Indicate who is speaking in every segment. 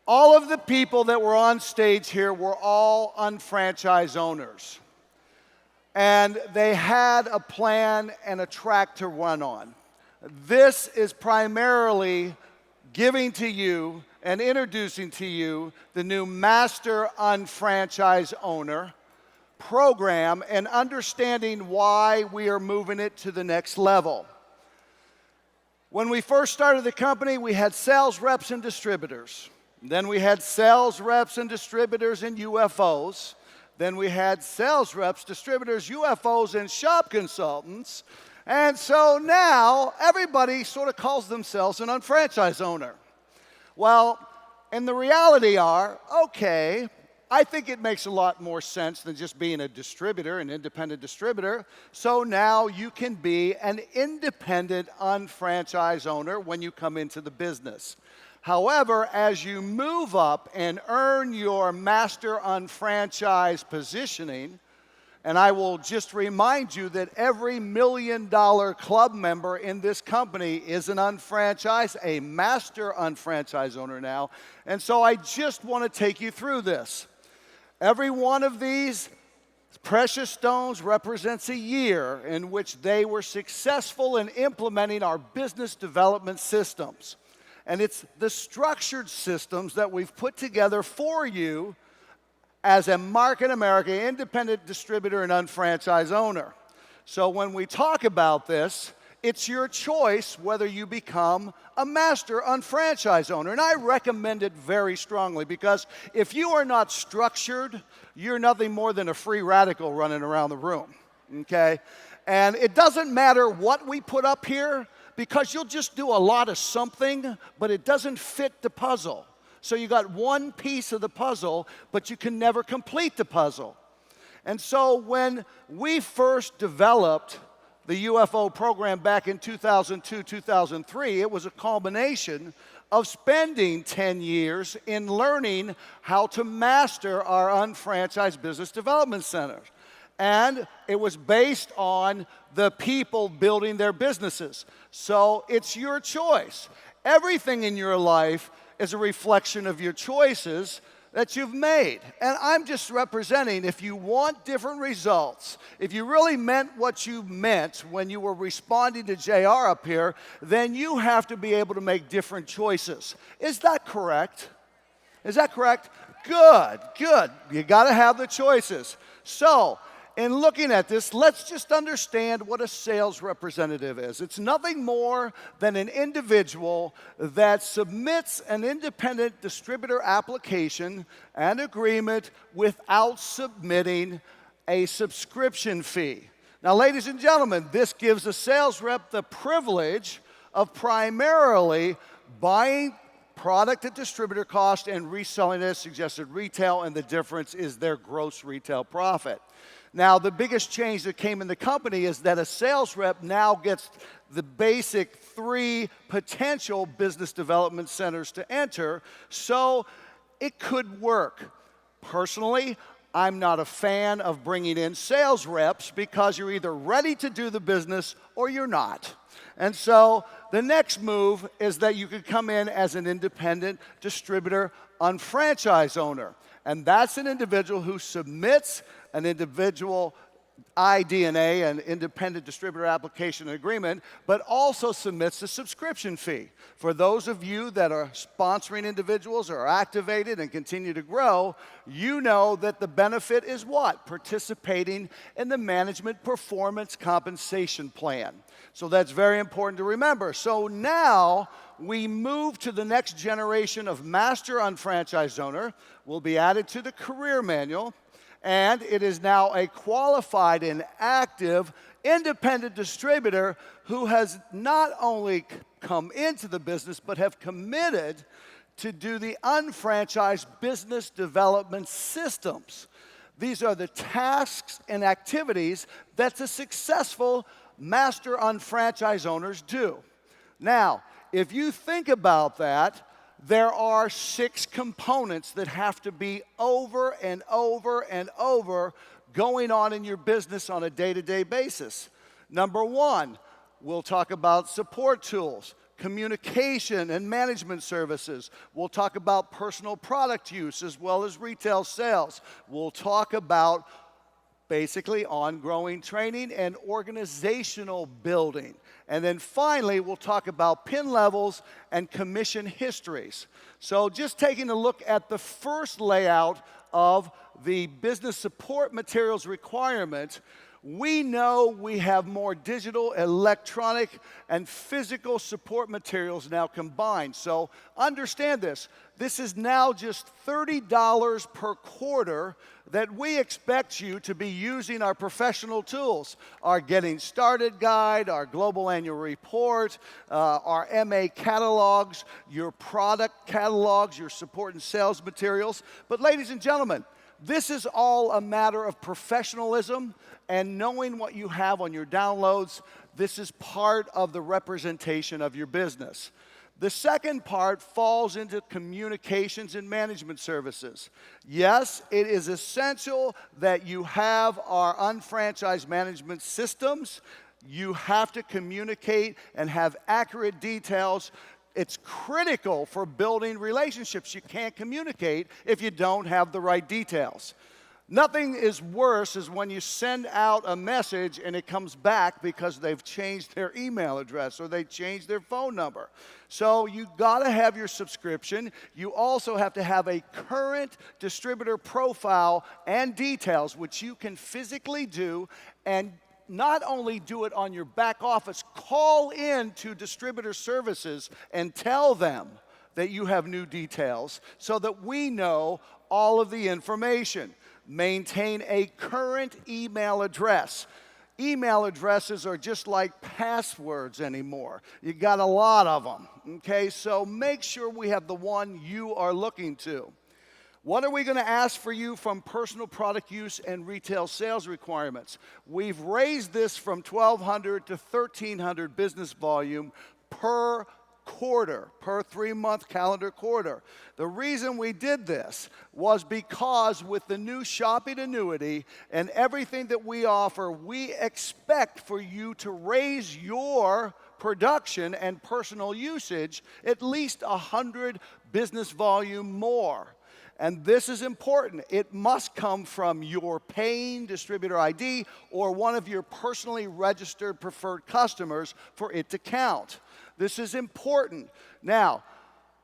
Speaker 1: All of the people that were on stage here were all unfranchised owners. And they had a plan and a track to run on. This is primarily giving to you and introducing to you the new Master Unfranchised Owner program and understanding why we are moving it to the next level. When we first started the company, we had sales reps and distributors. Then we had sales reps and distributors and UFOs. Then we had sales reps, distributors, UFOs, and shop consultants. And so now everybody sort of calls themselves an unfranchised owner. Well, and the reality are, okay, I think it makes a lot more sense than just being a distributor, an independent distributor. So now you can be an independent unfranchised owner when you come into the business. However, as you move up and earn your master unfranchised positioning, and I will just remind you that every $1 million club member in this company is an unfranchised, a master unfranchised owner now. And so I just want to take you through this. Every one of these precious stones represents a year in which they were successful in implementing our business development systems. And it's the structured systems that we've put together for you as a Market America independent distributor and unfranchised owner. So when we talk about this, it's your choice whether you become a master unfranchised owner. And I recommend it very strongly because if you are not structured, you're nothing more than a free radical running around the room, okay? And it doesn't matter what we put up here because you'll just do a lot of something, but it doesn't fit the puzzle. So you got one piece of the puzzle, but you can never complete the puzzle. And so when we first developed the UFO program back in 2002, 2003, it was a culmination of spending 10 years in learning how to master our unfranchised business development centers. And it was based on the people building their businesses. So it's your choice. Everything in your life is a reflection of your choices that you've made. And I'm just representing, if you want different results, if you really meant what you meant when you were responding to JR up here, then you have to be able to make different choices. Is that correct? Is that correct? Good, good. You got to have the choices. So, in looking at this, let's just understand what a sales representative is. It's nothing more than an individual that submits an independent distributor application and agreement without submitting a subscription fee. Now, ladies and gentlemen, this gives a sales rep the privilege of primarily buying product at distributor cost and reselling it at suggested retail, and the difference is their gross retail profit. Now, the biggest change that came in the company is that a sales rep now gets the basic 3 potential business development centers to enter, so it could work. Personally, I'm not a fan of bringing in sales reps because you're either ready to do the business or you're not. And so the next move is that you could come in as an independent distributor unfranchised owner. And that's an individual who submits an individual IDNA, an independent distributor application and agreement, but also submits a subscription fee. For those of you that are sponsoring individuals or are activated and continue to grow, you know that the benefit is what? Participating in the management performance compensation plan. So that's very important to remember. So now we move to the next generation of master unfranchised owner, will be added to the career manual, and it is now a qualified and active independent distributor who has not only come into the business but have committed to do the unfranchised business development systems. These are the tasks and activities that the successful master unfranchised owners do. Now, if you think about that, there are 6 components that have to be over and over and over going on in your business on a day-to-day basis. Number 1, we'll talk about support tools, communication and management services. We'll talk about personal product use as well as retail sales. We'll talk about basically ongoing training and organizational building. And then finally, we'll talk about PIN levels and commission histories. So just taking a look at the first layout of the business support materials requirement, we know we have more digital, electronic, and physical support materials now combined. So understand this. This is now just $30 per quarter that we expect you to be using our professional tools, our Getting Started Guide, our Global Annual Report, our MA catalogs, your product catalogs, your support and sales materials. But ladies and gentlemen, this is all a matter of professionalism and knowing what you have on your downloads. This is part of the representation of your business. The second part falls into communications and management services. Yes, it is essential that you have our unfranchised management systems. You have to communicate and have accurate details. It's critical for building relationships. You can't communicate if you don't have the right details. Nothing is worse is when you send out a message and it comes back because they've changed their email address or they changed their phone number. So you've got to have your subscription. You also have to have a current distributor profile and details, which you can physically do, and not only do it on your back office, call in to distributor services and tell them that you have new details so that we know all of the information. Maintain a current email address. Email addresses are just like passwords anymore. You got a lot of them, okay? So make sure we have the one you are looking to. What are we going to ask for you from personal product use and retail sales requirements? We've raised this from 1,200 to 1,300 business volume per quarter, per 3-month calendar quarter. The reason we did this was because with the new shopping annuity and everything that we offer, we expect for you to raise your production and personal usage at least 100 business volume more. And this is important. It must come from your paying distributor ID or one of your personally registered preferred customers for it to count. This is important. Now,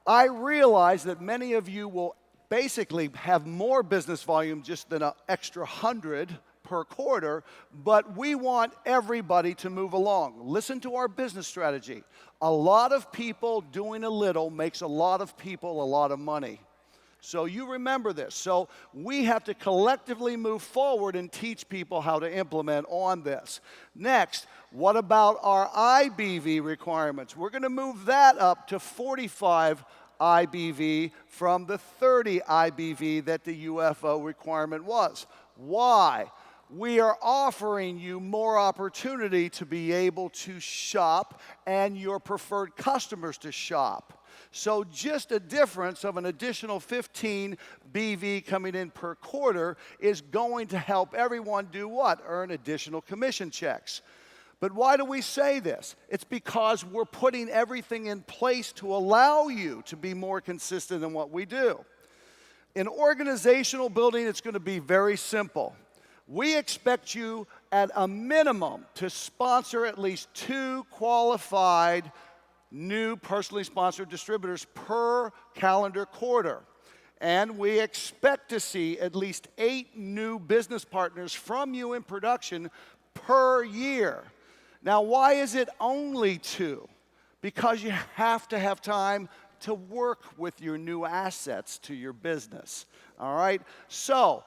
Speaker 1: I realize that many of you will basically have more business volume just than an extra 100 per quarter, but we want everybody to move along. Listen to our business strategy. A lot of people doing a little makes a lot of people a lot of money. So you remember this. So we have to collectively move forward and teach people how to implement on this. Next, what about our IBV requirements? We're going to move that up to 45 IBV from the 30 IBV that the UFO requirement was. Why? We are offering you more opportunity to be able to shop and your preferred customers to shop. So just a difference of an additional 15 BV coming in per quarter is going to help everyone do what? Earn additional commission checks. But why do we say this? It's because we're putting everything in place to allow you to be more consistent in what we do. In organizational building, it's going to be very simple. We expect you at a minimum to sponsor at least 2 qualified new personally sponsored distributors per calendar quarter. And we expect to see at least 8 new business partners from you in production per year. Now, why is it only 2? Because you have to have time to work with your new assets to your business. All right? So,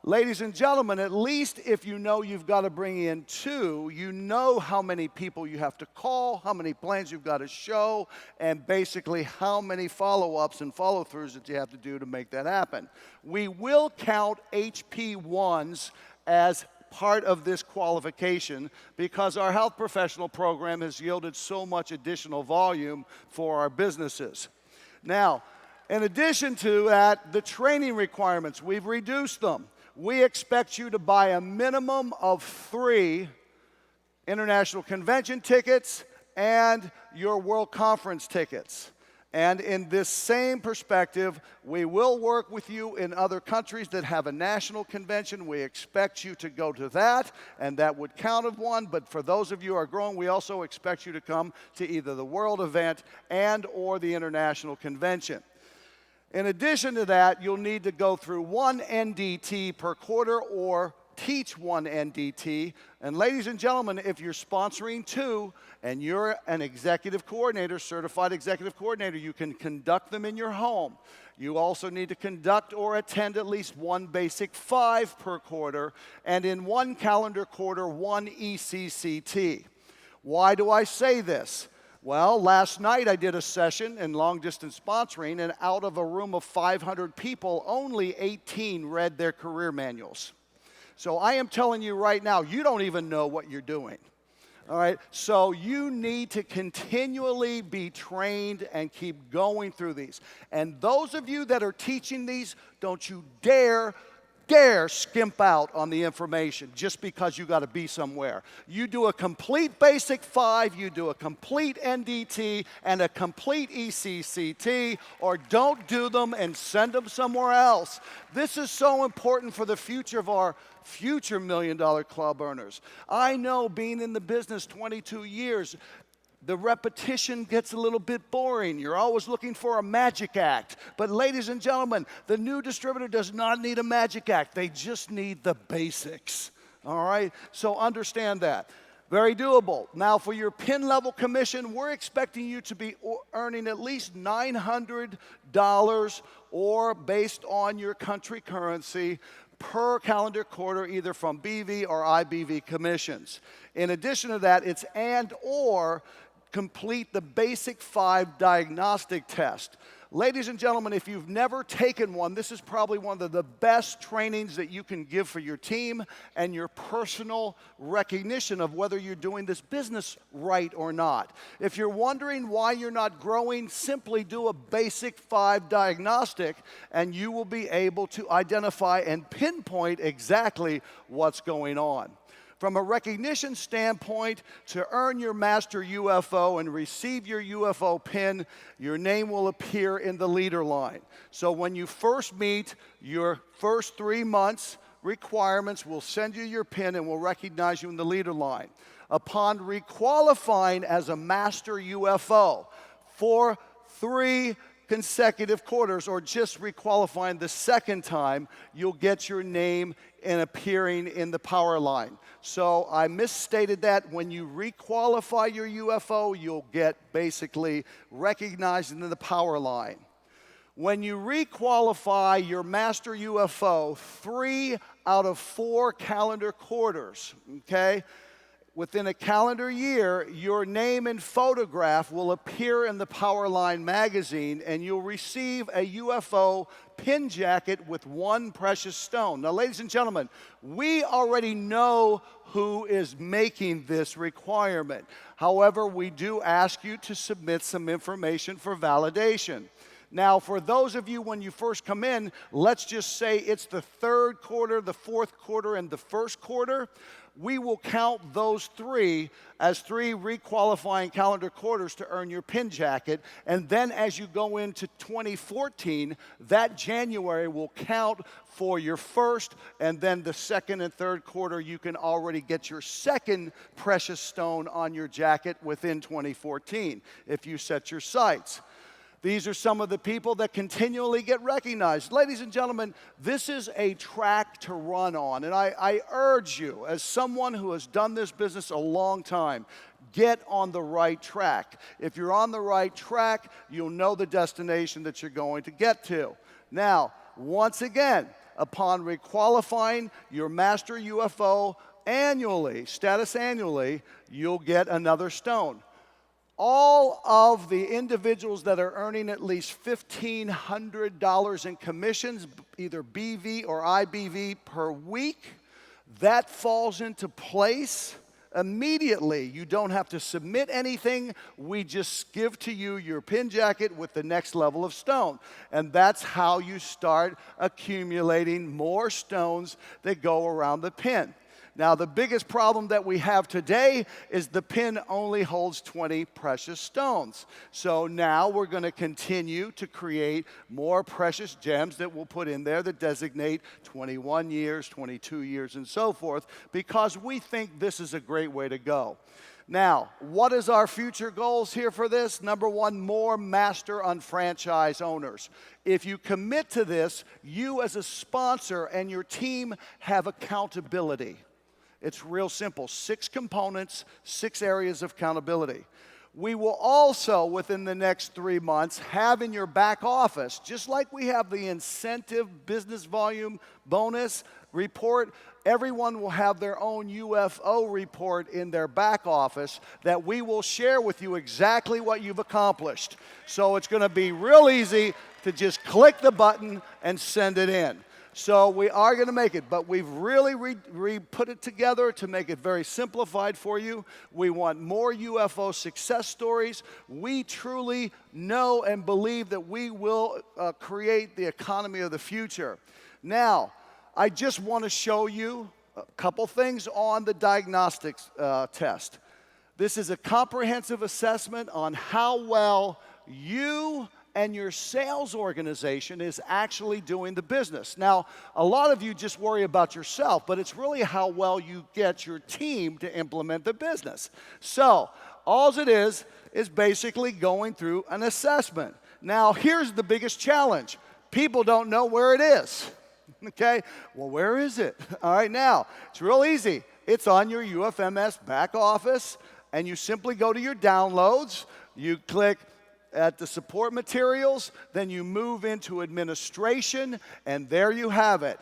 Speaker 1: ladies and gentlemen, at least if you know you've got to bring in 2, you know how many people you have to call, how many plans you've got to show, and basically how many follow-ups and follow-throughs that you have to do to make that happen. We will count HP1s as part of this qualification because our health professional program has yielded so much additional volume for our businesses. Now, in addition to that, the training requirements, we've reduced them. We expect you to buy a minimum of 3 international convention tickets and your World Conference tickets. And in this same perspective, we will work with you in other countries that have a national convention. We expect you to go to that, and that would count as one. But for those of you who are growing, we also expect you to come to either the world event and or the international convention. In addition to that, you'll need to go through one NDT per quarter or teach one NDT. And ladies and gentlemen, if you're sponsoring two and you're an executive coordinator, certified executive coordinator, you can conduct them in your home. You also need to conduct or attend at least one basic 5 per quarter, and in one calendar quarter, one ECCT. Why do I say this? Well, last night I did a session in long-distance sponsoring, and out of a room of 500 people, only 18 read their career manuals. So I am telling you right now, you don't even know what you're doing. All right, so you need to continually be trained and keep going through these. And those of you that are teaching these, don't you dare skimp out on the information just because you got to be somewhere. You do a complete basic 5, you do a complete NDT and a complete ECCT, or don't do them and send them somewhere else. This is so important for the future of our future $1 Million Club earners. I know, being in the business 22 years, the repetition gets a little bit boring. You're always looking for a magic act. But ladies and gentlemen, the new distributor does not need a magic act. They just need the basics. All right? So understand that. Very doable. Now, for your pin level commission, we're expecting you to be earning at least $900 or based on your country currency per calendar quarter, either from BV or IBV commissions. In addition to that, it's and or complete the basic 5 diagnostic test. Ladies and gentlemen, if you've never taken one, this is probably one of the best trainings that you can give for your team and your personal recognition of whether you're doing this business right or not. If you're wondering why you're not growing, simply do a basic 5 diagnostic and you will be able to identify and pinpoint exactly what's going on. From a recognition standpoint, to earn your Master UFO and receive your UFO pin, your name will appear in the leader line. So when you first meet, your first 3 months requirements will send you your pin and will recognize you in the leader line. Upon requalifying as a Master UFO for 3 consecutive quarters, or just requalifying the second time, you'll get your name and appearing in the power line. So I misstated that. When you requalify your UFO, you'll get basically recognized in the power line. When you requalify your Master UFO 3 out of 4 calendar quarters, okay? Within a calendar year, your name and photograph will appear in the Powerline magazine, and you'll receive a UFO pin jacket with 1 precious stone. Now, ladies and gentlemen, we already know who is making this requirement. However, we do ask you to submit some information for validation. Now, for those of you when you first come in, let's just say it's the 3rd quarter, the 4th quarter, and the 1st quarter. We will count those 3 as 3 requalifying calendar quarters to earn your pin jacket. And then as you go into 2014, that January will count for your 1st, and then the 2nd and 3rd quarter, you can already get your 2nd precious stone on your jacket within 2014 if you set your sights. These are some of the people that continually get recognized. Ladies and gentlemen, this is a track to run on. And I urge you, as someone who has done this business a long time, get on the right track. If you're on the right track, you'll know the destination that you're going to get to. Now, once again, upon requalifying your Master UFO annually, status annually, you'll get another stone. All of the individuals that are earning at least $1,500 in commissions, either BV or IBV per week, that falls into place immediately. You don't have to submit anything. We just give to you your pin jacket with the next level of stone. And that's how you start accumulating more stones that go around the pin. Now, the biggest problem that we have today is the pin only holds 20 precious stones. So now we're going to continue to create more precious gems that we'll put in there that designate 21 years, 22 years, and so forth, because we think this is a great way to go. Now, what is our future goals here for this? Number one, more master unfranchised owners. If you commit to this, you as a sponsor and your team have accountability. It's real simple. 6 components, 6 areas of accountability. We will also, within the next 3 months, have in your back office, just like we have the incentive business volume bonus report, everyone will have their own UFO report in their back office that we will share with you exactly what you've accomplished. So it's going to be real easy to just click the button and send it in. So we are going to make it, but we've really put it together to make it very simplified for you. We want more UFO success stories. We truly know and believe that we will create the economy of the future. Now, I just want to show you a couple things on the diagnostic test. This is a comprehensive assessment on how well you and your sales organization is actually doing the business. Now, a lot of you just worry about yourself, but it's really how well you get your team to implement the business. So, all it is basically going through an assessment. Now, here's the biggest challenge. People don't know where it is. Okay? Well, where is it? All right, now, it's real easy. It's on your UFMS back office, and you simply go to your downloads, you click at the support materials, then you move into administration, and there you have it.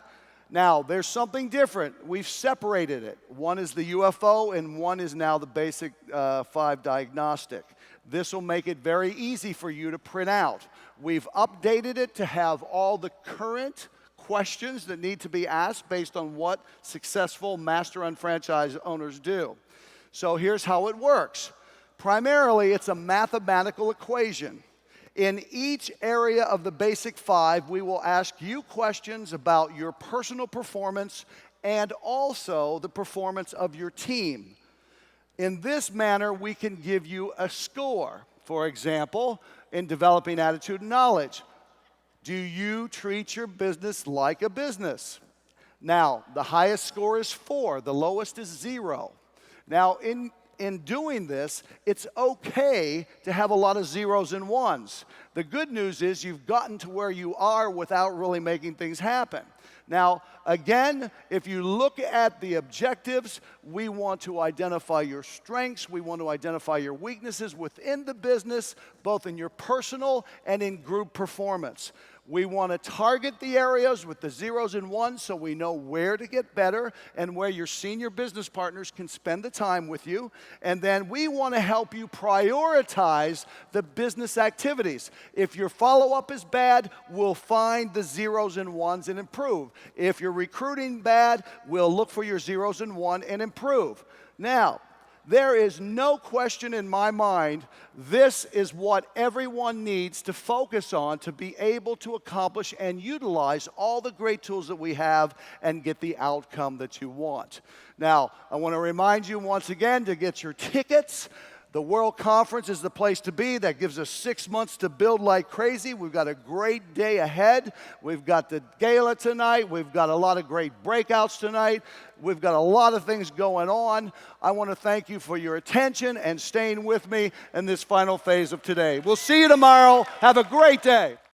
Speaker 1: Now, there's something different. We've separated it. One is the UFO, and one is now the basic 5 diagnostic. This will make it very easy for you to print out. We've updated it to have all the current questions that need to be asked based on what successful master unfranchised owners do. So here's how it works. Primarily, it's a mathematical equation. In each area of the basic 5, we will ask you questions about your personal performance and also the performance of your team. In this manner, we can give you a score. For example, in developing attitude and knowledge, do you treat your business like a business? Now, the highest score is 4, the lowest is 0. Now, in doing this, it's okay to have a lot of 0s and 1s. The good news is you've gotten to where you are without really making things happen. Now, again, if you look at the objectives, we want to identify your strengths, we want to identify your weaknesses within the business, both in your personal and in group performance. We want to target the areas with the 0s and 1s so we know where to get better and where your senior business partners can spend the time with you. And then we want to help you prioritize the business activities. If your follow-up is bad, we'll find the 0s and 1s and improve. If you're recruiting bad, we'll look for your 0s and 1 and improve. Now, there is no question in my mind, this is what everyone needs to focus on to be able to accomplish and utilize all the great tools that we have and get the outcome that you want. Now, I want to remind you once again to get your tickets. The World Conference is the place to be. That gives us 6 months to build like crazy. We've got a great day ahead. We've got the gala tonight. We've got a lot of great breakouts tonight. We've got a lot of things going on. I want to thank you for your attention and staying with me in this final phase of today. We'll see you tomorrow. Have a great day.